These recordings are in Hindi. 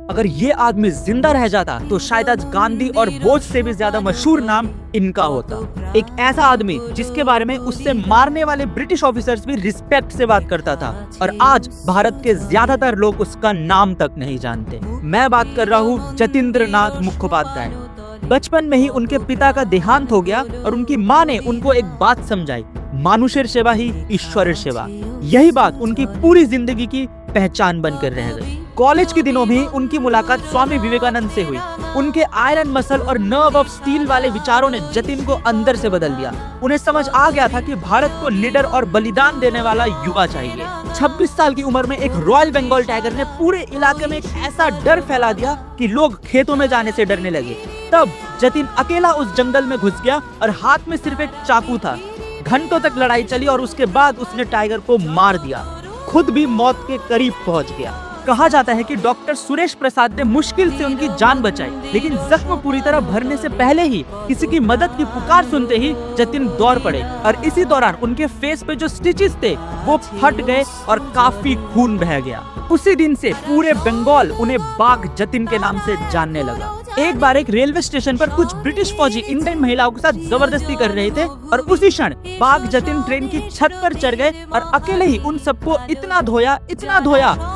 अगर ये आदमी जिंदा रह जाता तो शायद आज गांधी और बोस से भी ज्यादा मशहूर नाम इनका होता। एक ऐसा आदमी जिसके बारे में उससे मारने वाले ब्रिटिश ऑफिसर्स भी रिस्पेक्ट से बात करता था, और आज भारत के ज्यादातर लोग उसका नाम तक नहीं जानते। मैं बात कर रहा हूँ जतींद्र नाथ मुखोपाध्याय। बचपन में ही उनके पिता का देहांत हो गया और उनकी माँ ने उनको एक बात समझाई, मानुषेर सेवा ही ईश्वरेर सेवा। यही बात उनकी पूरी जिंदगी की पहचान बनकर रह गई। कॉलेज के दिनों में ही उनकी मुलाकात स्वामी विवेकानंद से हुई। उनके आयरन मसल और नर्व ऑफ स्टील वाले विचारों ने जतिन को अंदर से बदल दिया। उन्हें समझ आ गया था कि भारत को निडर और बलिदान देने वाला युवा चाहिए। 26 साल की उम्र में एक रॉयल बंगाल टाइगर ने पूरे इलाके में एक ऐसा डर फैला दिया कि लोग खेतों में जाने से डरने लगे। तब जतिन अकेला उस जंगल में घुस गया और हाथ में सिर्फ एक चाकू था। घंटों तक लड़ाई चली और उसके बाद उसने टाइगर को मार दिया, खुद भी मौत के करीब पहुंच गया। कहा जाता है कि डॉक्टर सुरेश प्रसाद ने मुश्किल से उनकी जान बचाई, लेकिन जख्म पूरी तरह भरने से पहले ही किसी की मदद की पुकार सुनते ही जतिन दौड़ पड़े, और इसी दौरान उनके फेस पे जो स्टिचेस थे वो फट गए और काफी खून बह गया। उसी दिन से पूरे बंगाल उन्हें बाघ जतिन के नाम से जानने लगा। एक बार एक रेलवे स्टेशन पर कुछ ब्रिटिश फौजी इंडियन महिलाओं के साथ जबरदस्ती कर रहे थे, और उसी क्षण बाघ जतिन ट्रेन की छत पर चढ़ गए और अकेले ही उन सबको इतना धोया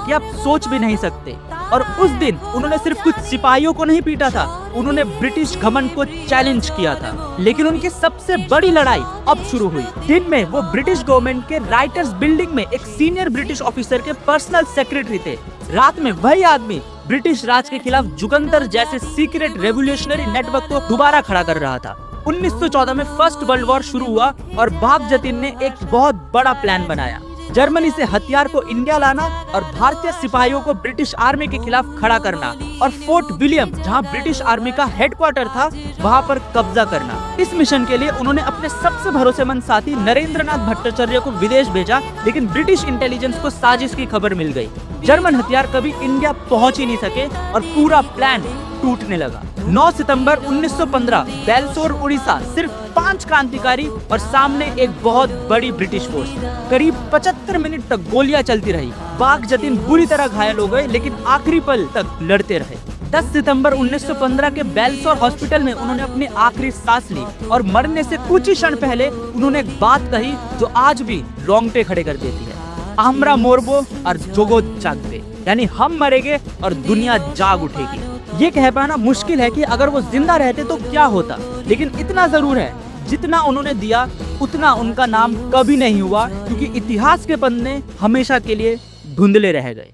कि आप सोच भी नहीं सकते। और उस दिन उन्होंने सिर्फ कुछ सिपाहियों को नहीं पीटा था, उन्होंने ब्रिटिश घमंड को चैलेंज किया था। लेकिन उनकी सबसे बड़ी लड़ाई अब शुरू हुई। दिन में वो ब्रिटिश गवर्नमेंट के राइटर्स बिल्डिंग में एक सीनियर ब्रिटिश ऑफिसर के पर्सनल सेक्रेटरी थे। रात में वही आदमी ब्रिटिश राज के खिलाफ जुगंतर जैसे सीक्रेट रेवोल्यूशनरी नेटवर्क को दोबारा खड़ा कर रहा था। 1914 में फर्स्ट वर्ल्ड वॉर शुरू हुआ और बाघ जतिन ने एक बहुत बड़ा प्लान बनाया। जर्मनी से हथियार को इंडिया लाना और भारतीय सिपाहियों को ब्रिटिश आर्मी के खिलाफ खड़ा करना, और फोर्ट विलियम जहां ब्रिटिश आर्मी का हेडक्वार्टर था वहां पर कब्जा करना। इस मिशन के लिए उन्होंने अपने सबसे भरोसेमंद साथी नरेंद्रनाथ भट्टाचार्य को विदेश भेजा, लेकिन ब्रिटिश इंटेलिजेंस को साजिश की खबर मिल गई। जर्मन हथियार कभी इंडिया पहुंच ही नहीं सके और पूरा प्लान टूटने लगा। 9 सितंबर 1915 बेलसोर उड़ीसा, सिर्फ 5 क्रांतिकारी और सामने एक बहुत बड़ी ब्रिटिश फोर्स। करीब 75 मिनट तक गोलियां चलती रही। बाघ जतिन बुरी तरह घायल हो गए, लेकिन आखिरी पल तक लड़ते रहे। 10 सितंबर 1915 के बेलसोर हॉस्पिटल में उन्होंने अपनी आखिरी सांस ली, और मरने से कुछ ही क्षण पहले उन्होंने एक बात कही जो आज भी रोंगटे खड़े कर देती है, आमरा मोरबो और जोगो जागबे, यानी हम मरेंगे और दुनिया जाग उठेगी। ये कह पाना मुश्किल है कि अगर वो जिंदा रहते तो क्या होता, लेकिन इतना जरूर है, जितना उन्होंने दिया उतना उनका नाम कभी नहीं हुआ, क्योंकि इतिहास के पन्ने हमेशा के लिए धुंधले रह गए।